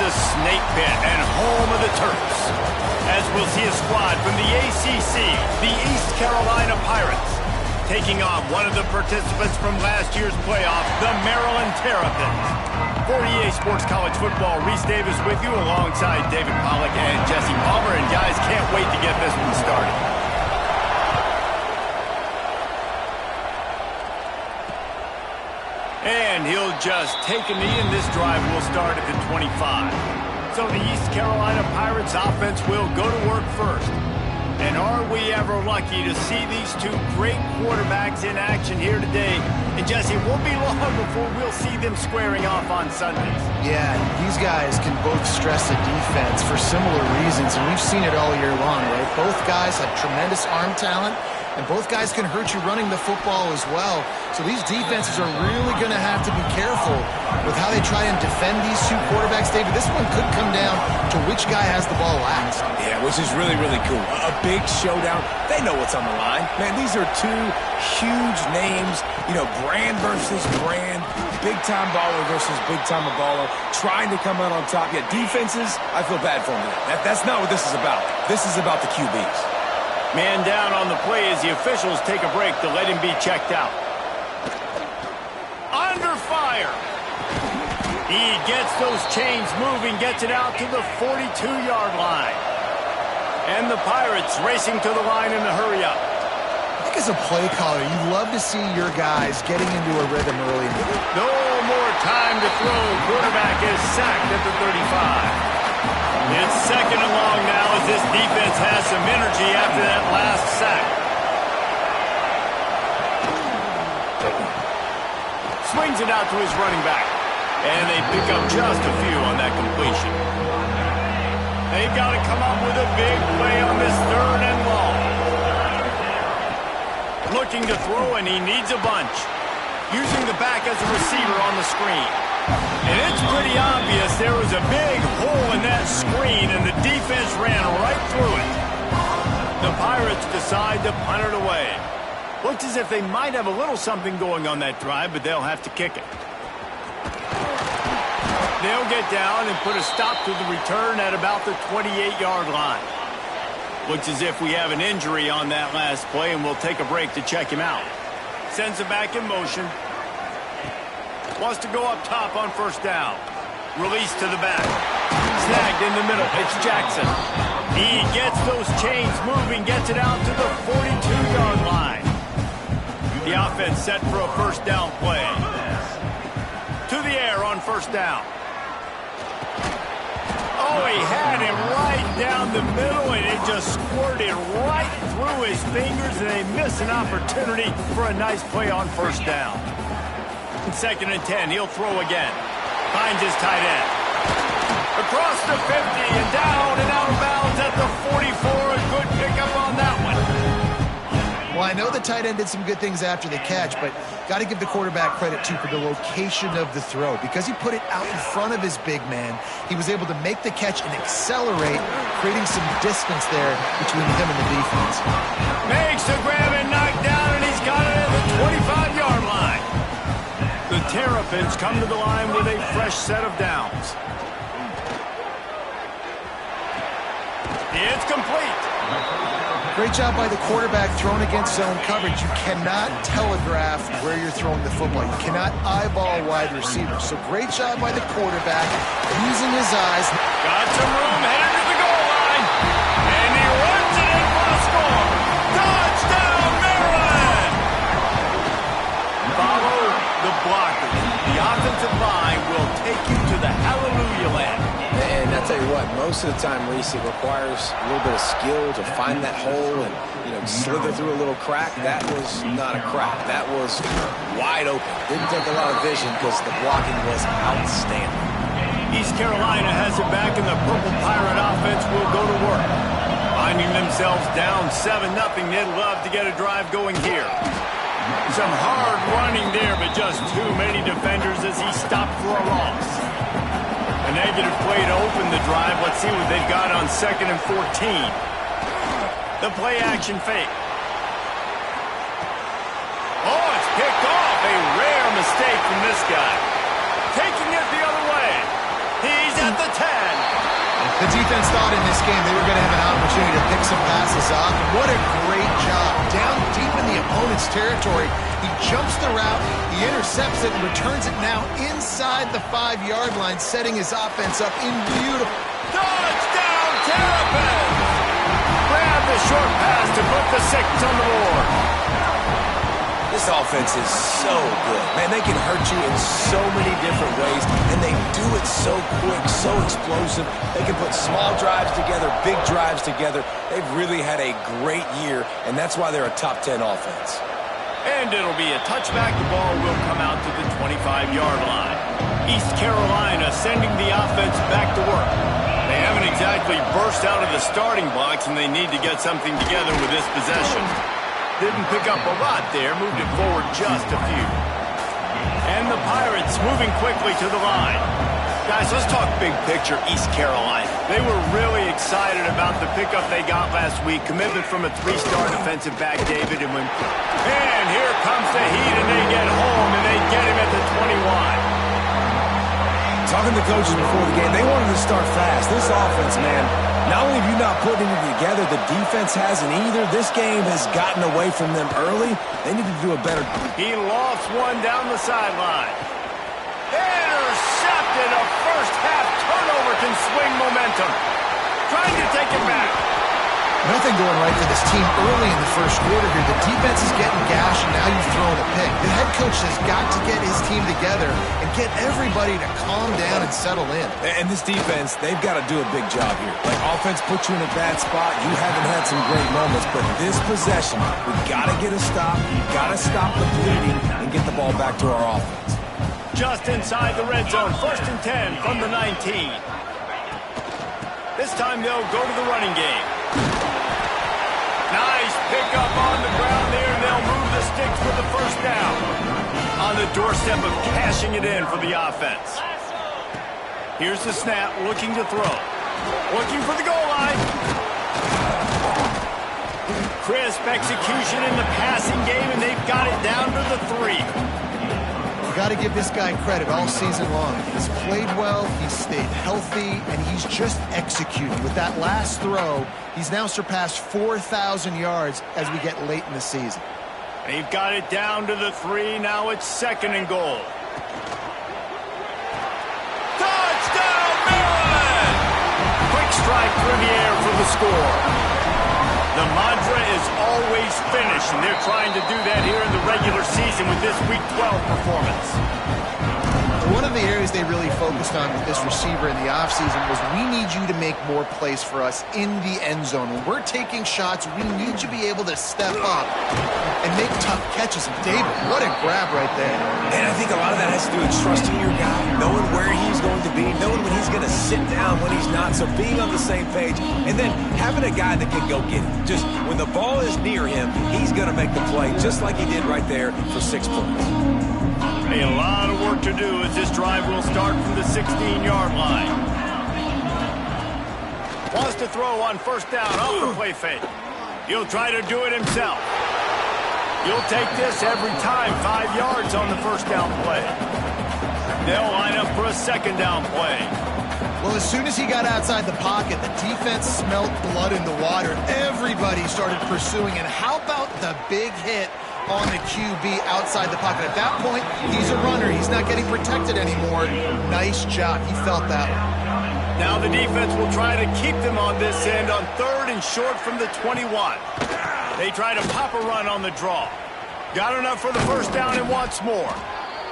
the Snake Pit and home of the Terps, as we'll see a squad from the ACC, the East Carolina Pirates, taking on one of the participants from last year's playoff, the Maryland Terrapins. For EA Sports College Football, Reese Davis with you alongside David Pollack and Jesse Palmer. And guys, can't wait to get this one started. And he'll just take a knee, and this drive will start at the 25. So the East Carolina Pirates offense will go to work first. And are we ever lucky to see these two great quarterbacks in action here today? And Jesse, it won't be long before we'll see them squaring off on Sundays. Yeah, these guys can both stress a defense for similar reasons, and we've seen it all year long, right? Both guys have tremendous arm talent, and both guys can hurt you running the football as well. So these defenses are really going to have to be careful with how they try and defend these two quarterbacks. David, this one could come down to which guy has the ball last. Yeah, which is really, really cool. A big showdown. They know what's on the line. Man, these are two huge names. You know, brand versus brand. Big-time baller versus big-time baller. Trying to come out on top. Yeah, defenses, I feel bad for them. That's not what this is about. This is about the QBs. Man down on the play as the officials take a break to let him be checked out. Under fire. He gets those chains moving, gets it out to the 42-yard line. And the Pirates racing to the line in a hurry-up. I think as a play caller, you love to see your guys getting into a rhythm early. No more time to throw. Quarterback is sacked at the 35. It's second and long now as this defense has some energy after that last sack. Swings it out to his running back. And they pick up just a few on that completion. They've got to come up with a big play on this third and long. Looking to throw, and he needs a bunch. Using the back as a receiver on the screen. And it's pretty obvious there was a big hole in that screen, and the defense ran right through it. The Pirates decide to punt it away. Looks as if they might have a little something going on that drive, but they'll have to kick it. They'll get down and put a stop to the return at about the 28-yard line. Looks as if we have an injury on that last play, and we'll take a break to check him out. Sends it back in motion. Wants to go up top on first down. Release to the back. Snagged in the middle. It's Jackson. He gets those chains moving, gets it out to the 42-yard line. The offense set for a first down play. To the air on first down. Oh, he had him right down the middle, and it just squirted right through his fingers, and they miss an opportunity for a nice play on first down. Second and 10, he'll throw again. Finds his tight end. Across the 50 and down and out of bounds at the 44. A good pickup on that one. Well, I know the tight end did some good things after the catch, but got to give the quarterback credit, too, for the location of the throw. Because he put it out in front of his big man, he was able to make the catch and accelerate, creating some distance there between him and the defense. Makes the grab and knocked down, and he's got it at the 25-yard line. The Terrapins come to the line with a fresh set of downs. It's complete. Great job by the quarterback thrown against zone coverage. You cannot telegraph where you're throwing the football. You cannot eyeball wide receivers. So great job by the quarterback using his eyes. Got some room, headed to the goal line. And he runs it in for a score. Touchdown, Maryland! Follow the blockers. The offensive line will take you to the hallelujah land. And I tell you what, most of the time, Reese, it requires a little bit of skill to find that hole and, slither through a little crack. That was not a crack. That was wide open. Didn't take a lot of vision because the blocking was outstanding. East Carolina has it back, and the Purple Pirate offense will go to work. Finding themselves down 7-0, they'd love to get a drive going here. Some hard running there, but just too many defenders as he stopped for a loss. A negative play to open the drive. Let's see what they've got on 2nd and 14. The play action fake. Oh, it's picked off. A rare mistake from this guy. Taking it the other way. He's at the tag. The defense thought in this game they were going to have an opportunity to pick some passes off. And what a great job. Down deep in the opponent's territory, he jumps the route, he intercepts it, and returns it now inside the 5-yard line, setting his offense up in beautiful. Touchdown, Terrapins! Grab the short pass to put the 6 on the board. This offense is so good. Man, they can hurt you in so many different ways, and they do it so quick, so explosive. They can put small drives together, big drives together. They've really had a great year, and that's why they're a top 10 offense. And it'll be a touchback. The ball will come out to the 25-yard line. East Carolina sending the offense back to work. They haven't exactly burst out of the starting blocks, and they need to get something together with this possession. Didn't pick up a lot there, moved it forward just a few. And the Pirates moving quickly to the line. Guys, let's talk big picture East Carolina. They were really excited about the pickup they got last week. Commitment from a 3-star defensive back, David. And here comes the heat, and they get home, and they get him at the 21. Talking to coaches before the game, they wanted to start fast. This offense, man, not only have you not putting it together, the defense hasn't either. This game has gotten away from them early. They need to do a better job. He lost one down the sideline. Intercepted. A first-half turnover can swing momentum. Trying to take it back. Nothing going right for this team early in the first quarter here. The defense is getting gashed, and now you've thrown a pick. The head coach has got to get his team together and get everybody to calm down and settle in. And this defense, they've got to do a big job here. Like, offense puts you in a bad spot. You haven't had some great moments, but this possession, we've got to get a stop. You've got to stop the bleeding and get the ball back to our offense. Just inside the red zone, 1st and 10 from the 19. This time they'll go to the running game. Nice pickup on the ground there, and they'll move the sticks for the first down. On the doorstep of cashing it in for the offense. Here's the snap, looking to throw. Looking for the goal line. Crisp execution in the passing game, and they've got it down to the 3. Got to give this guy credit all season long. He's played well, he's stayed healthy, and he's just executing. With that last throw, he's now surpassed 4,000 yards as we get late in the season. They've got it down to the 3. Now it's 2nd and goal. Touchdown, Maryland! Quick strike through the air for the score. The mantra is always finish, and they're trying to do that here in the regular season with this Week 12 performance. One of the areas they really focused on with this receiver in the offseason was we need you to make more plays for us in the end zone. When we're taking shots, we need you to be able to step up and make tough catches. David, what a grab right there. And I think a lot of that has to do with trusting your guy, knowing where he's going to be, knowing when he's going to sit down, when he's not, so being on the same page, and then having a guy that can go get it. Just when the ball is near him, he's going to make the play, just like he did right there for 6 points. A lot of work to do as this drive will start from the 16-yard line. Wants to throw on 1st down off the play fake. He'll try to do it himself. He'll take this every time, 5 yards on the 1st down play. They'll line up for a 2nd down play. Well, as soon as he got outside the pocket, the defense smelled blood in the water. Everybody started pursuing, and how about the big hit on the QB outside the pocket? At that point, he's a runner. He's not getting protected anymore. Nice job. He felt that one. Now the defense will try to keep them on this end on 3rd and short from the 21. They try to pop a run on the draw. Got enough for the 1st down and wants more.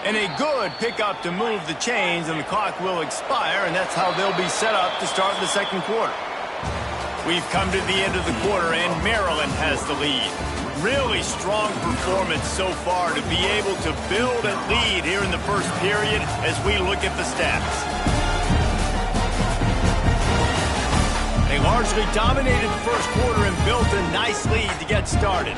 And a good pickup to move the chains, and the clock will expire, and that's how they'll be set up to start the 2nd quarter. We've come to the end of the quarter, and Maryland has the lead. Really strong performance so far to be able to build a lead here in the 1st period as we look at the stats. They largely dominated the 1st quarter and built a nice lead to get started.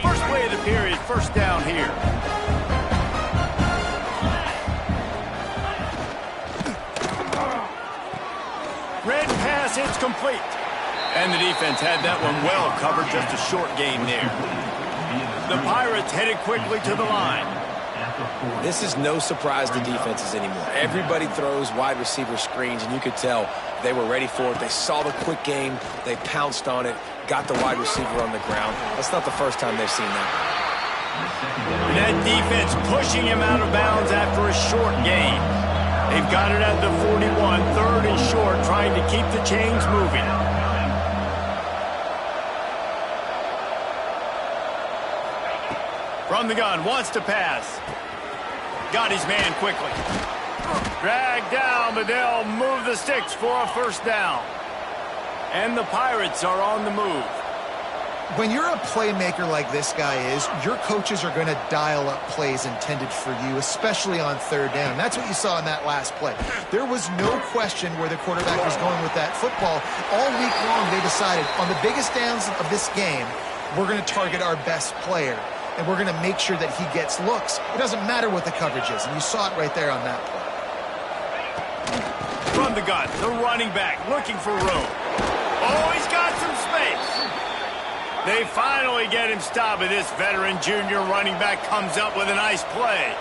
First play of the period, 1st down here. Red pass hits complete. And the defense had that one well covered, just a short gain there. The Pirates headed quickly to the line. This is no surprise to defenses anymore. Everybody throws wide receiver screens, and you could tell they were ready for it. They saw the quick game. They pounced on it, got the wide receiver on the ground. That's not the first time they've seen that. That defense pushing him out of bounds after a short gain. They've got it at the 41, third and short, trying to keep the chains moving. From the gun, wants to pass. Got his man quickly. Dragged down, but they'll move the sticks for a first down. And the Pirates are on the move. When you're a playmaker like this guy is, your coaches are going to dial up plays intended for you, especially on third down. That's what you saw in that last play. There was no question where the quarterback was going with that football. All week long, they decided on the biggest downs of this game, we're going to target our best player, and we're going to make sure that he gets looks. It doesn't matter what the coverage is, and you saw it right there on that play. From the gun, the running back looking for room. Oh, he's got some space. They finally get him stopped, and this veteran junior running back comes up with a nice play.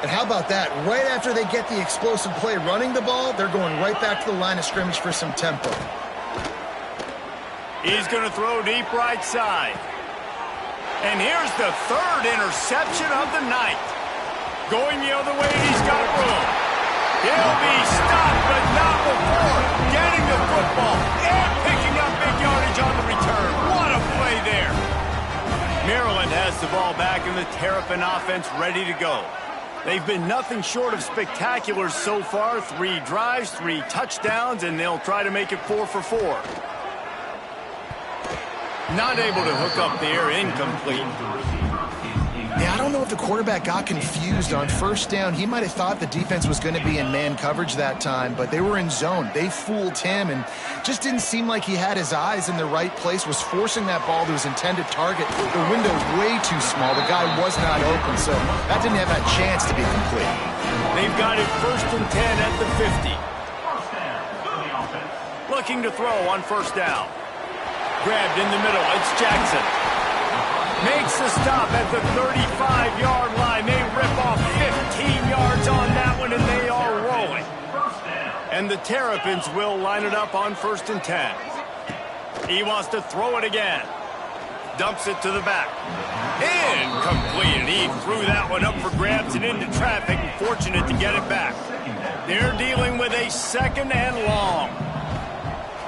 And how about that? Right after they get the explosive play running the ball, they're going right back to the line of scrimmage for some tempo. He's going to throw deep right side. And here's the third interception of the night. Going the other way, and he's got room. He'll be stopped, but not before getting the football and picking up big yardage on the return. What a play there. Maryland has the ball back, and the Terrapin offense ready to go. They've been nothing short of spectacular so far. 3 drives, 3 touchdowns, and they'll try to make it 4 for 4. Not able to hook up there, incomplete. Yeah, I don't know if the quarterback got confused on first down. He might have thought the defense was going to be in man coverage that time, but they were in zone. They fooled him and just didn't seem like he had his eyes in the right place, was forcing that ball to his intended target. The window's way too small. The guy was not open, so that didn't have a chance to be complete. They've got it 1st and 10 at the 50. Looking to throw on first down. Grabbed in the middle. It's Jackson. Makes the stop at the 35-yard line. They rip off 15 yards on that one, and they are rolling. And the Terrapins will line it up on 1st and 10. He wants to throw it again. Dumps it to the back. Incomplete. He threw that one up for grabs and into traffic, and fortunate to get it back. They're dealing with a 2nd and long.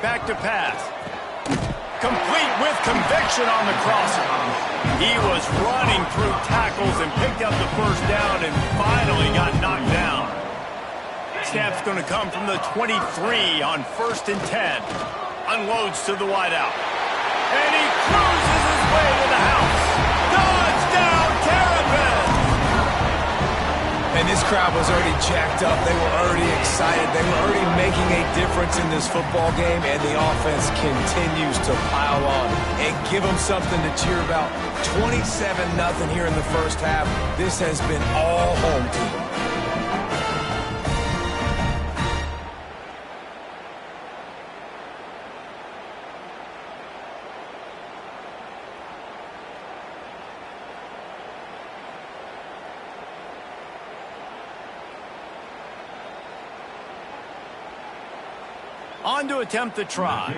Back to pass. Complete with conviction on the crosser. He was running through tackles and picked up the first down and finally got knocked down. Snap's going to come from the 23 on 1st and 10. Unloads to the wideout. And he cruises his way to the house. Touchdown, Terrapins! And this crowd was already jacked up. They were already excited. They were already making a difference in this football game, and the offense continues to pile on and give them something to cheer about. 27-0 here in the first half. This has been all home team. On to attempt the try.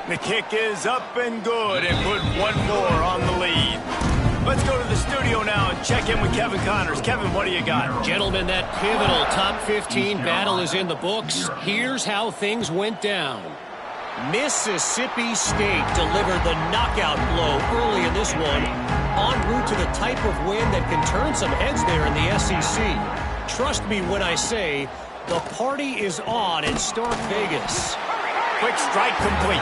The kick is up and good and put 1 more on the lead. Let's go to the studio now and check in with Kevin Connors. Kevin, what do you got? Gentlemen, that pivotal top 15 battle is in the books. Here's how things went down. Mississippi State delivered the knockout blow early in this one, en route to the type of win that can turn some heads there in the SEC. Trust me when I say the party is on in Stark Vegas. Quick strike complete.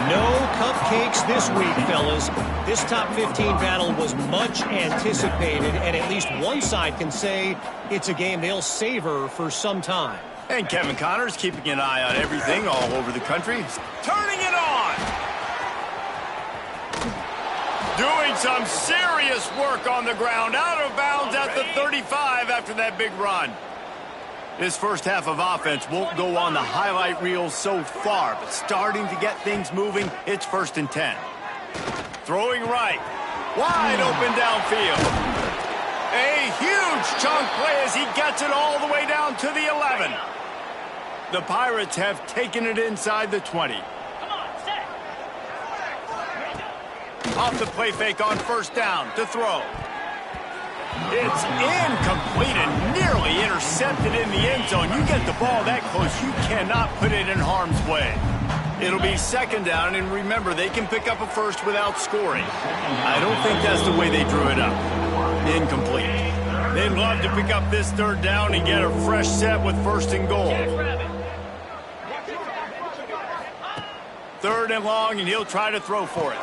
No cupcakes this week, fellas. This top 15 battle was much anticipated, and at least one side can say it's a game they'll savor for some time. And Kevin Connors keeping an eye on everything all over the country. Turning it on! Doing some serious work on the ground. Out of bounds at the 35 after that big run. This first half of offense won't go on the highlight reel so far, but starting to get things moving, it's 1st and 10. Throwing right. Wide open downfield. A huge chunk play as he gets it all the way down to the 11. The Pirates have taken it inside the 20. Off the play fake on 1st down to throw. It's incomplete and nearly intercepted in the end zone. You get the ball that close, you cannot put it in harm's way. It'll be 2nd down, and remember, they can pick up a first without scoring. I don't think that's the way they drew it up. Incomplete. They'd love to pick up this 3rd down and get a fresh set with 1st and goal. 3rd and long, and he'll try to throw for it.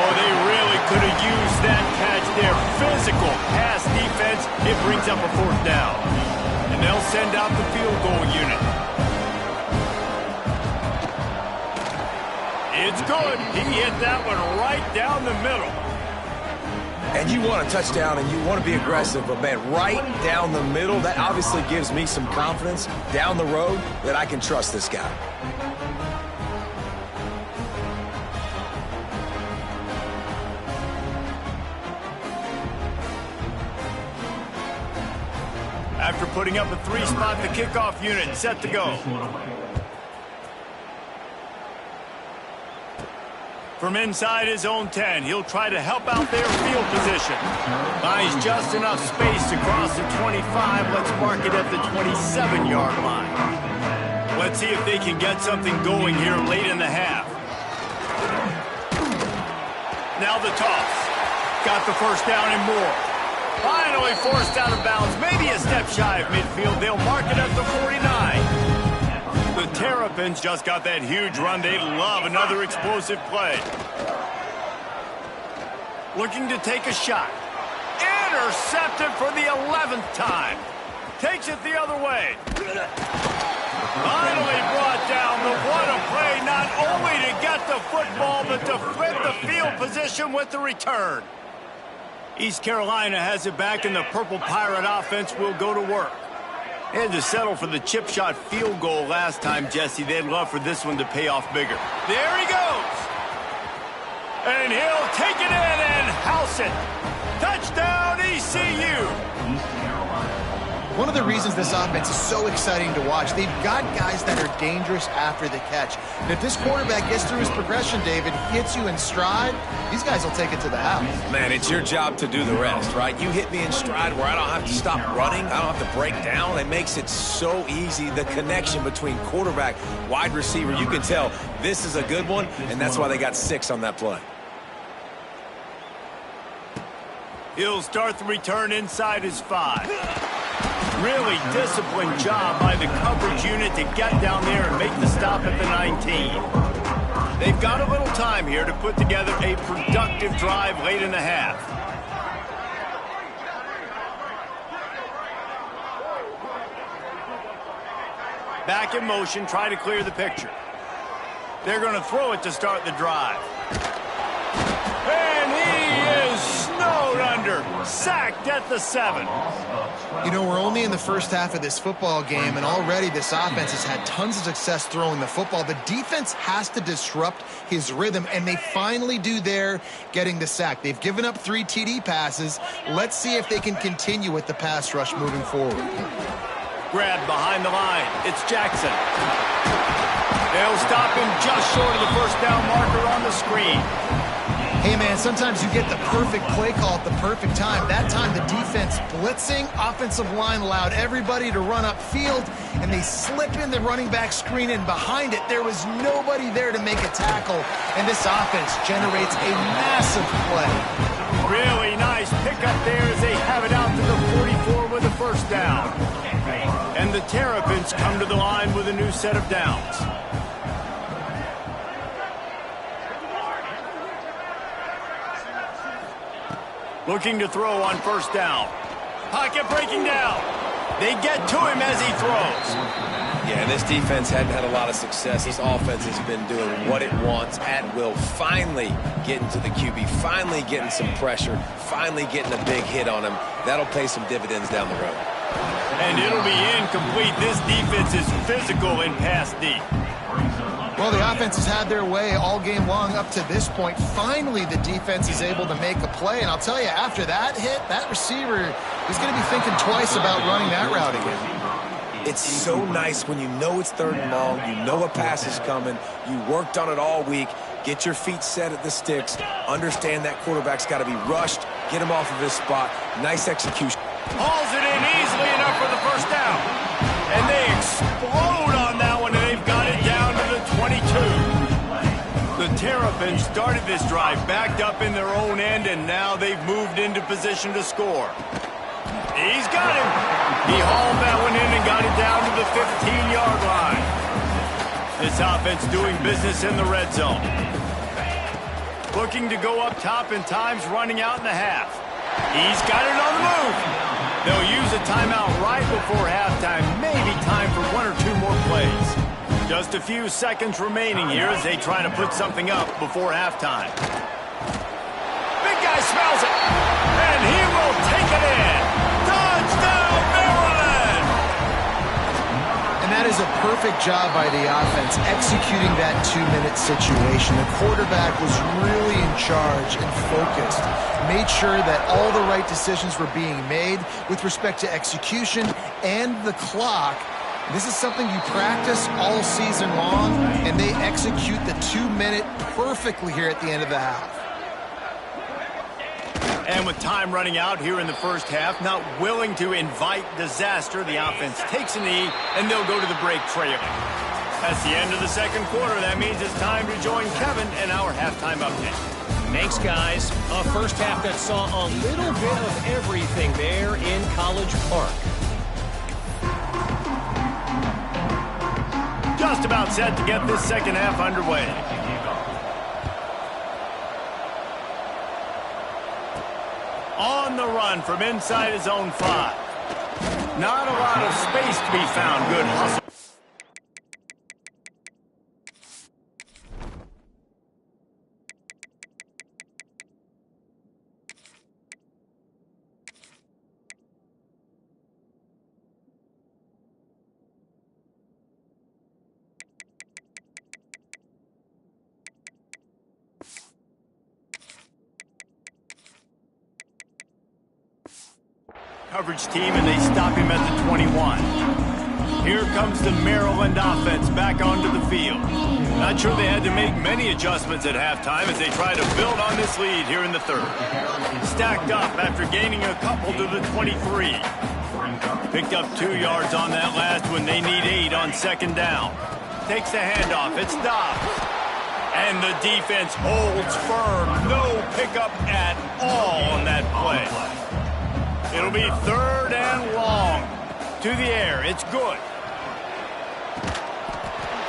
Oh, they really could have used that catch there. Physical pass defense. It brings up a 4th down. And they'll send out the field goal unit. It's good. He hit that one right down the middle. And you want a touchdown and you want to be aggressive, but man, right down the middle, that obviously gives me some confidence down the road that I can trust this guy. After putting up a 3-spot, the kickoff unit set to go. From inside his own 10, he'll try to help out their field position. Buys just enough space to cross the 25. Let's mark it at the 27-yard line. Let's see if they can get something going here late in the half. Now the toss. Got the 1st down and more. Finally forced out of bounds, maybe a step shy of midfield. They'll mark it at the 49. The Terrapins just got that huge run. They love another explosive play. Looking to take a shot. Intercepted for the 11th time. Takes it the other way. Finally brought down. What a play, not only to get the football, but to flip the field position with the return. East Carolina has it back, and the Purple Pirate offense will go to work. They had to settle for the chip shot field goal last time, Jesse. They'd love for this one to pay off bigger. There he goes. And he'll take it in and house it. Touchdown, ECU. One of the reasons this offense is so exciting to watch, they've got guys that are dangerous after the catch. And if this quarterback gets through his progression, David, hits you in stride, these guys will take it to the house. Man, it's your job to do the rest, right? You hit me in stride where I don't have to stop running. I don't have to break down. It makes it so easy, the connection between quarterback, wide receiver. You can tell this is a good one, and that's why they got 6 on that play. He'll start the return inside his 5. Really disciplined job by the coverage unit to get down there and make the stop at the 19. They've got a little time here to put together a productive drive late in the half. Back in motion, try to clear the picture. They're going to throw it to start the drive. And he is snowed under, sacked at the 7. You know, we're only in the first half of this football game, and already this offense has had tons of success throwing the football. The defense has to disrupt his rhythm, and they finally do there, getting the sack. They've given up 3 TD passes. Let's see if they can continue with the pass rush moving forward. Grabbed behind the line. It's Jackson. They'll stop him just short of the 1st down marker on the screen. Hey, man, sometimes you get the perfect play call at the perfect time. That time, the defense blitzing, offensive line allowed everybody to run upfield, and they slip in the running back screen, and behind it, there was nobody there to make a tackle, and this offense generates a massive play. Really nice pickup there as they have it out to the 44 with a 1st down. And the Terrapins come to the line with a new set of downs. Looking to throw on 1st down. Pocket breaking down. They get to him as he throws. Yeah, this defense hadn't had a lot of success. This offense has been doing what it wants at will. Finally getting to the QB. Finally getting some pressure. Finally getting a big hit on him. That'll pay some dividends down the road. And it'll be incomplete. This defense is physical in pass deep. Well, the offense has had their way all game long up to this point. Finally, the defense is able to make a play. And I'll tell you, after that hit, that receiver is going to be thinking twice about running that route again. It's so nice when you know it's 3rd and long, you know a pass is coming, you worked on it all week, get your feet set at the sticks, understand that quarterback's got to be rushed, get him off of his spot. Nice execution. Hauls it in easily enough for the first down. And they explode on that one, and they've got it down to the 22. The Terrapins started this drive backed up in their own end, and now they've moved into position to score. He's got him. He hauled that one in and got it down to the 15-yard line. This offense doing business in the red zone. Looking to go up top, and time's running out in the half. He's got it on the move. They'll use a timeout right before halftime. Maybe time for 1 or 2 more plays. Just a few seconds remaining here as they try to put something up before halftime. Big guy smells it, and he will take it in. Touchdown, Maryland! And that is a perfect job by the offense, executing that 2-minute situation. The quarterback was really in charge and focused, made sure that all the right decisions were being made with respect to execution and the clock. This is something you practice all season long, and they execute the 2-minute perfectly here at the end of the half. And with time running out here in the first half, not willing to invite disaster, the offense takes a knee, and they'll go to the break trailing. That's the end of the second quarter. That means it's time to join Kevin in our halftime update. Thanks, guys. A first half that saw a little bit of everything there in College Park. Just about set to get this second half underway. On the run from inside his own 5. Not a lot of space to be found. Good hustle. Coverage team, and they stop him at the 21. Here comes the Maryland offense back onto the field. Not sure they had to make many adjustments at halftime as they try to build on this lead here in the third. Stacked up after gaining a couple to the 23. Picked up 2 yards on that last one. They need 8 on second down. Takes the handoff. It's Dobbs. And the defense holds firm. No pickup at all on that play. It'll be 3rd and long. To the air. It's good.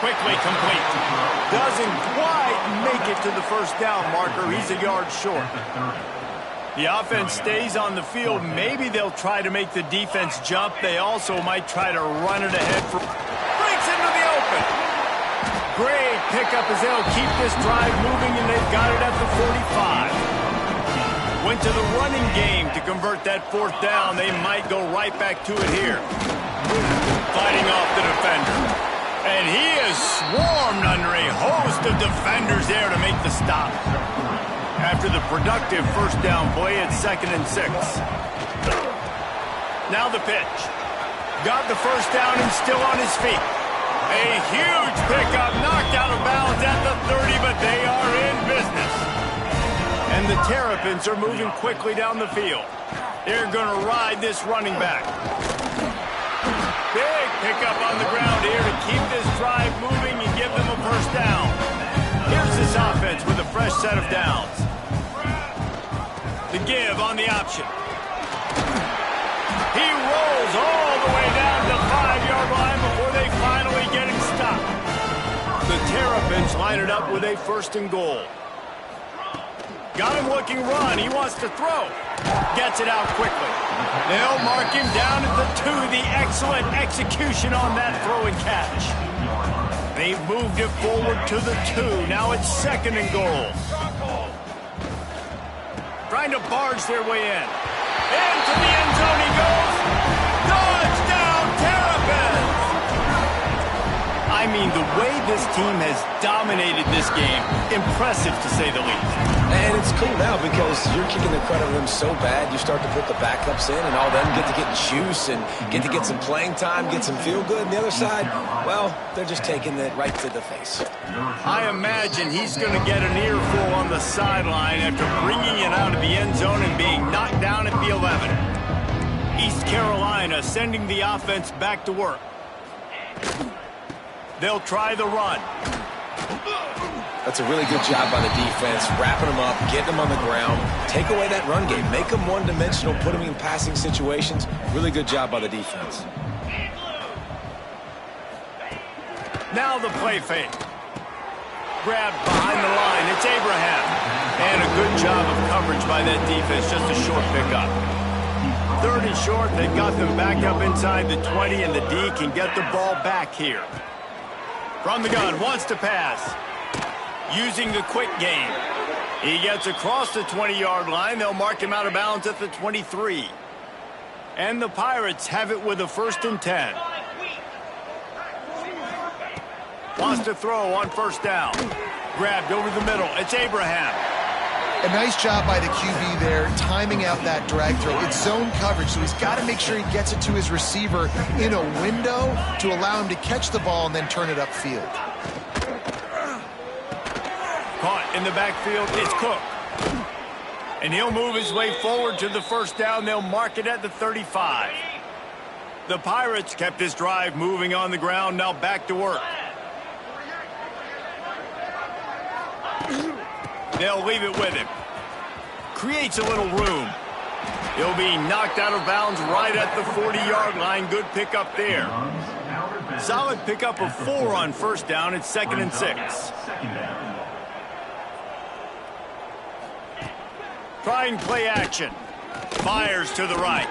Quickly complete. Doesn't quite make it to the first down marker. He's a yard short. The offense stays on the field. Maybe they'll try to make the defense jump. They also might try to run it ahead. Breaks into the open. Great pickup as they'll keep this drive moving, and they've got it at the 45. Went to the running game to convert that 4th down. They might go right back to it here. Fighting off the defender. And he is swarmed under a host of defenders there to make the stop. After the productive first down play, it's 2nd and 6. Now the pitch. Got the first down and still on his feet. A huge pickup, knocked out of bounds at the 30, but they are in business. And the Terrapins are moving quickly down the field. They're going to ride this running back. Big pickup on the ground here to keep this drive moving and give them a first down. Here's this offense with a fresh set of downs. The give on the option. He rolls all the way down to the 5-yard line before they finally get him stopped. The Terrapins line it up with a 1st and goal. Got him looking run. He wants to throw. Gets it out quickly. They'll mark him down at the 2. The excellent execution on that throw and catch. They've moved it forward to the 2. Now it's 2nd and goal. Trying to barge their way in. Into the end zone he goes. I mean, the way this team has dominated this game, impressive to say the least. And it's cool now because you're kicking the crud out of them so bad, you start to put the backups in, and all them get to get juice and get to get some playing time, get some feel good. And the other side, well, they're just taking it right to the face. I imagine he's going to get an earful on the sideline after bringing it out of the end zone and being knocked down at the 11. East Carolina sending the offense back to work. They'll try the run. That's a really good job by the defense, wrapping them up, getting them on the ground. Take away that run game. Make them one-dimensional, put them in passing situations. Really good job by the defense. Now the play fake. Grab behind the line. It's Abraham. And a good job of coverage by that defense. Just a short pickup. 3rd and short. They've got them back up inside the 20, and the D can get the ball back here. From the gun, wants to pass. Using the quick game. He gets across the 20-yard line. They'll mark him out of bounds at the 23. And the Pirates have it with a 1st and 10. Wants to throw on 1st down. Grabbed over the middle. It's Abraham. A nice job by the QB there, timing out that drag throw. It's zone coverage, so he's got to make sure he gets it to his receiver in a window to allow him to catch the ball and then turn it upfield. Caught in the backfield, it's Cook. And he'll move his way forward to the 1st down. They'll mark it at the 35. The Pirates kept this drive moving on the ground, now back to work. They'll leave it with him. Creates a little room. He'll be knocked out of bounds right at the 40-yard line. Good pickup there. Solid pickup of 4 on 1st down. It's 2nd and 6. Trying play action. Fires to the right.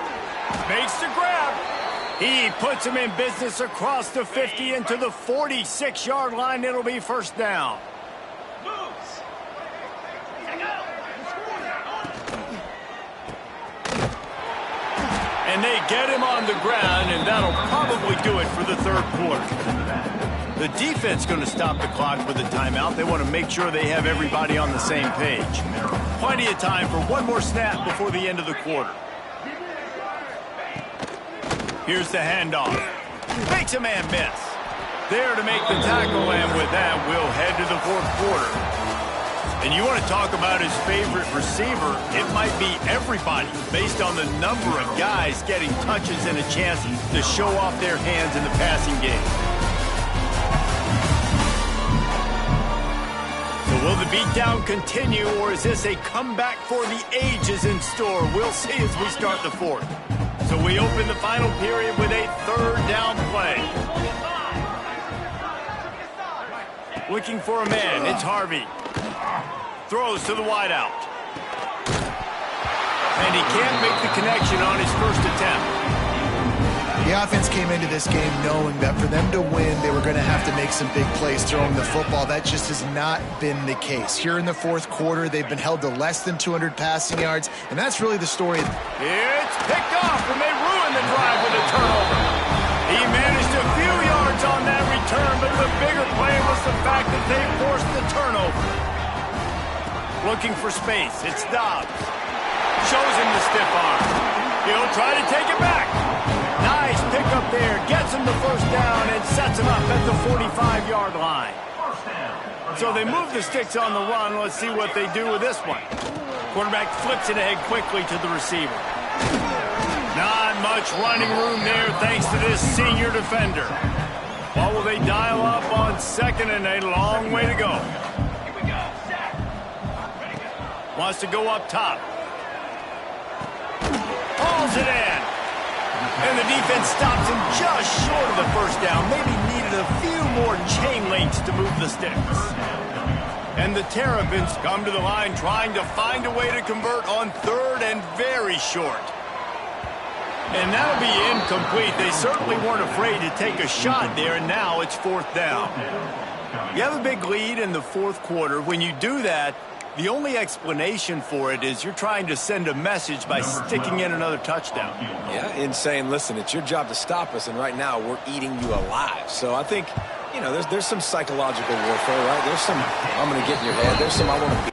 Makes the grab. He puts him in business across the 50 into the 46-yard line. It'll be 1st down. And they get him on the ground, and that'll probably do it for the 3rd quarter. The defense going to stop the clock with a timeout. They want to make sure they have everybody on the same page. Plenty of time for one more snap before the end of the quarter. Here's the handoff. Makes a man miss. There to make the tackle, and with that, we'll head to the 4th quarter. And you want to talk about his favorite receiver, it might be everybody based on the number of guys getting touches and a chance to show off their hands in the passing game. So will the beatdown continue, or is this a comeback for the ages in store? We'll see as we start the 4th. So we open the final period with a 3rd down play. Looking for a man, it's Harvey. Throws to the wideout. And he can't make the connection on his 1st attempt. The offense came into this game knowing that for them to win, they were going to have to make some big plays throwing the football. That just has not been the case. Here in the 4th quarter, they've been held to less than 200 passing yards, and that's really the story. It's picked off, and they ruin the drive with a turnover. He managed a few yards on that return, but the bigger play was the fact that they forced the turnover. Looking for space. It's Dobbs. Shows him the stiff arm. He'll try to take it back. Nice pickup there. Gets him the 1st down and sets him up at the 45-yard line. So they move the sticks on the run. Let's see what they do with this one. Quarterback flips it ahead quickly to the receiver. Not much running room there thanks to this senior defender. What will they dial up on 2nd and a long way to go? Wants to go up top. Hauls it in. And the defense stops him just short of the 1st down. Maybe needed a few more chain links to move the sticks. And the Terrapins come to the line trying to find a way to convert on 3rd and very short. And that'll be incomplete. They certainly weren't afraid to take a shot there, and now it's 4th down. You have a big lead in the 4th quarter. When you do that, the only explanation for it is you're trying to send a message by sticking in another touchdown. Yeah, and saying, listen, it's your job to stop us, and right now we're eating you alive. So I think, You know, there's some psychological warfare, right? There's some, I'm going to get in your head. There's some, I want to be.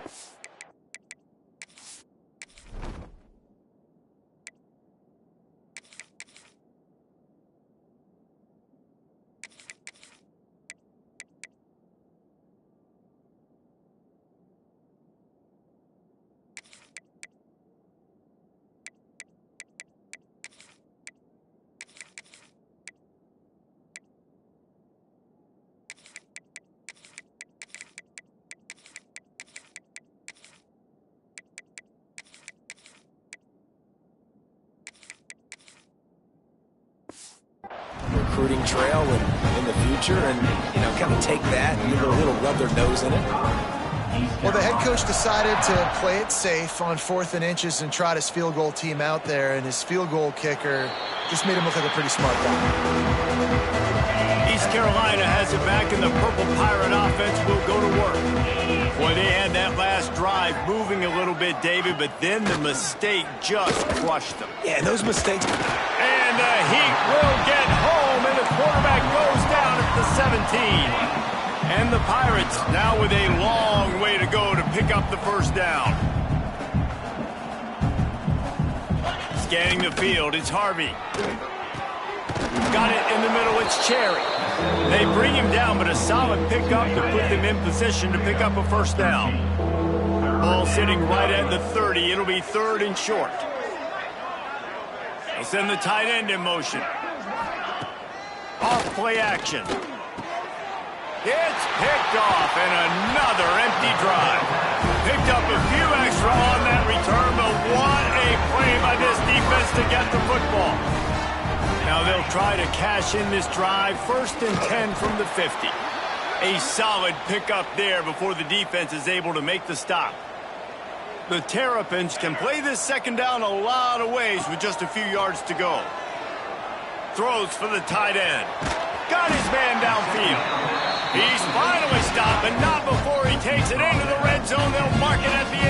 Recruiting trail in the future, and you know, kind of take that and a little rub their nose in it. Well, the head coach decided to play it safe on 4th and inches and trot his field goal team out there, and his field goal kicker just made him look like a pretty smart guy. East Carolina has it back, and the Purple Pirate offense will go to work. Boy, they had that last drive moving a little bit, David, but then the mistake just crushed them. Yeah, those mistakes. And the Heat will get home, and the quarterback goes down at the 17. And the Pirates now with a long way to go to pick up the first down. Scanning the field, it's Harvey. Got it in the middle, it's Cherry. They bring him down, but a solid pickup to put them in position to pick up a first down. Ball sitting right at the 30. It'll be 3rd and short. They'll send the tight end in motion. Off play action. It's picked off, and another empty drive. Picked up a few extra on that return, but what a play by this defense to get the football. Now they'll try to cash in this drive. 1st and 10 from the 50. A solid pickup there before the defense is able to make the stop. The Terrapins can play this second down a lot of ways with just a few yards to go. Throws for the tight end. Got his man downfield. He's finally stopped, but not before he takes it into the red zone. They'll mark it at the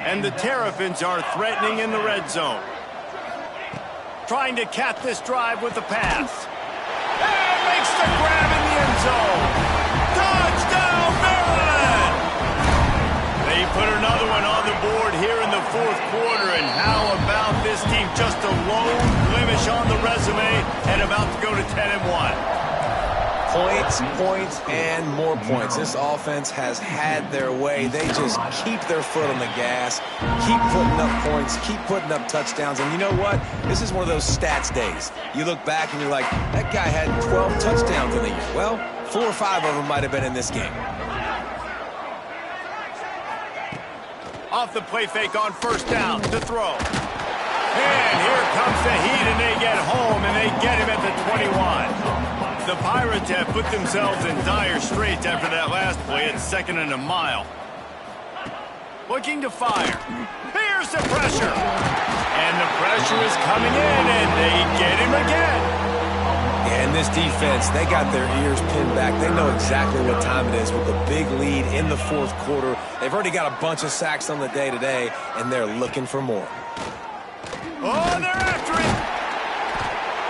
18. And the Terrapins are threatening in the red zone. Trying to cap this drive with the pass. And makes the grab in the end zone. Touchdown, Maryland! They put another one on the board here in the 4th quarter. And how about this team? Just a lone blemish on the resume and about to go to 10-1. Points, points, and more points. This offense has had their way. They just keep their foot on the gas, keep putting up points, keep putting up touchdowns. And you know what? This is one of those stats days. You look back and you're like, that guy had 12 touchdowns in the year. Well, 4 or 5 of them might have been in this game. Off the play fake on 1st down to throw. And here comes the Heat, and they get home, and they get him at the 21. The Pirates have put themselves in dire straits after that last play at 2nd and a mile. Looking to fire. Here's the pressure. And the pressure is coming in, and they get him again. And this defense, they got their ears pinned back. They know exactly what time it is with the big lead in the 4th quarter. They've already got a bunch of sacks on the day today, and they're looking for more. Oh, they're after it.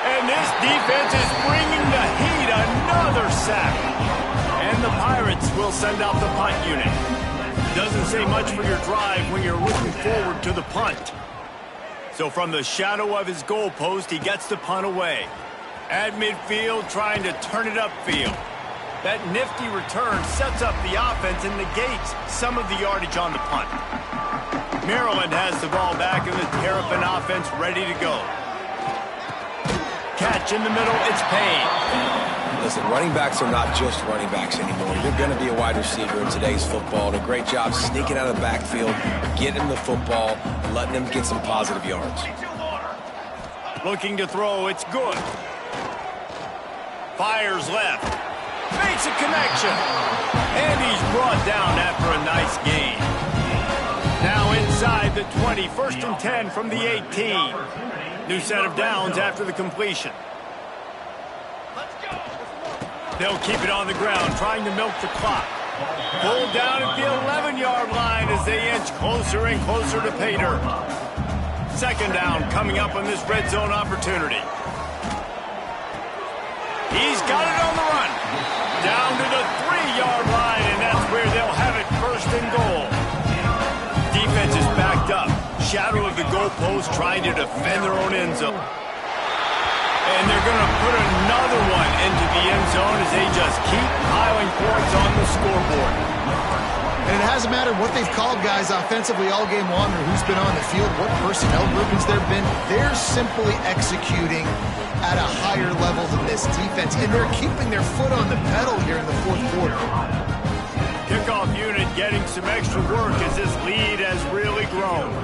And this defense is bringing the Heat another sack. And the Pirates will send out the punt unit. Doesn't say much for your drive when you're looking forward to the punt. So from the shadow of his goalpost, he gets the punt away. At midfield, trying to turn it upfield. That nifty return sets up the offense and negates some of the yardage on the punt. Maryland has the ball back, and the Terrapin offense ready to go. Catch in the middle, it's Payne. Listen, running backs are not just running backs anymore. You're going to be a wide receiver in today's football. Did a great job sneaking out of the backfield, getting the football, letting them get some positive yards. Looking to throw, it's good. Fires left. Makes a connection. And he's brought down after a nice gain. Now inside the 20, 1st and 10 from the 18. New set of downs after the completion. They'll keep it on the ground, trying to milk the clock. Pulled down at the 11-yard line as they inch closer and closer to pay dirt. 2nd down coming up on this red zone opportunity. He's got it on the run. Down to the 3-yard line, and that's where they'll have it, first and goal. Defense is backed up. Shadow of the goalpost, trying to defend their own end zone. And they're going to put another one into the end zone as they just keep piling points on the scoreboard. And it hasn't mattered what they've called guys offensively all game long or who's been on the field, what personnel groupings there have been. They're simply executing at a higher level than this defense, and they're keeping their foot on the pedal here in the fourth quarter. Kickoff unit getting some extra work as this lead has really grown.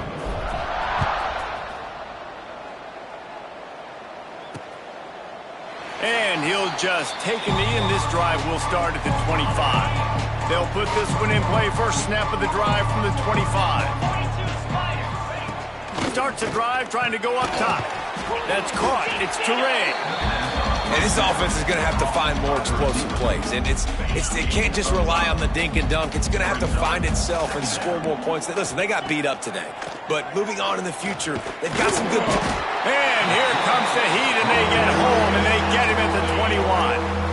And he'll just take a knee, and this drive will start at the 25. They'll put this one in play, first snap of the drive from the 25. Starts the drive, trying to go up top. That's caught. It's Toure. And this offense is going to have to find more explosive plays. And it can't just rely on the dink and dunk. It's going to have to find itself and score more points. Listen, they got beat up today. But moving on in the future, they've got some good... And here comes the heat, and they get home, and they get him at the 21.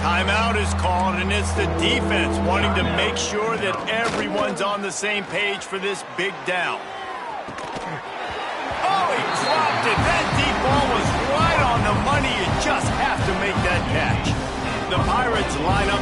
Timeout is called, and it's the defense wanting to make sure that everyone's on the same page for this big down. Oh, he dropped it. That deep ball was right on the money. You just have to make that catch. The Pirates line up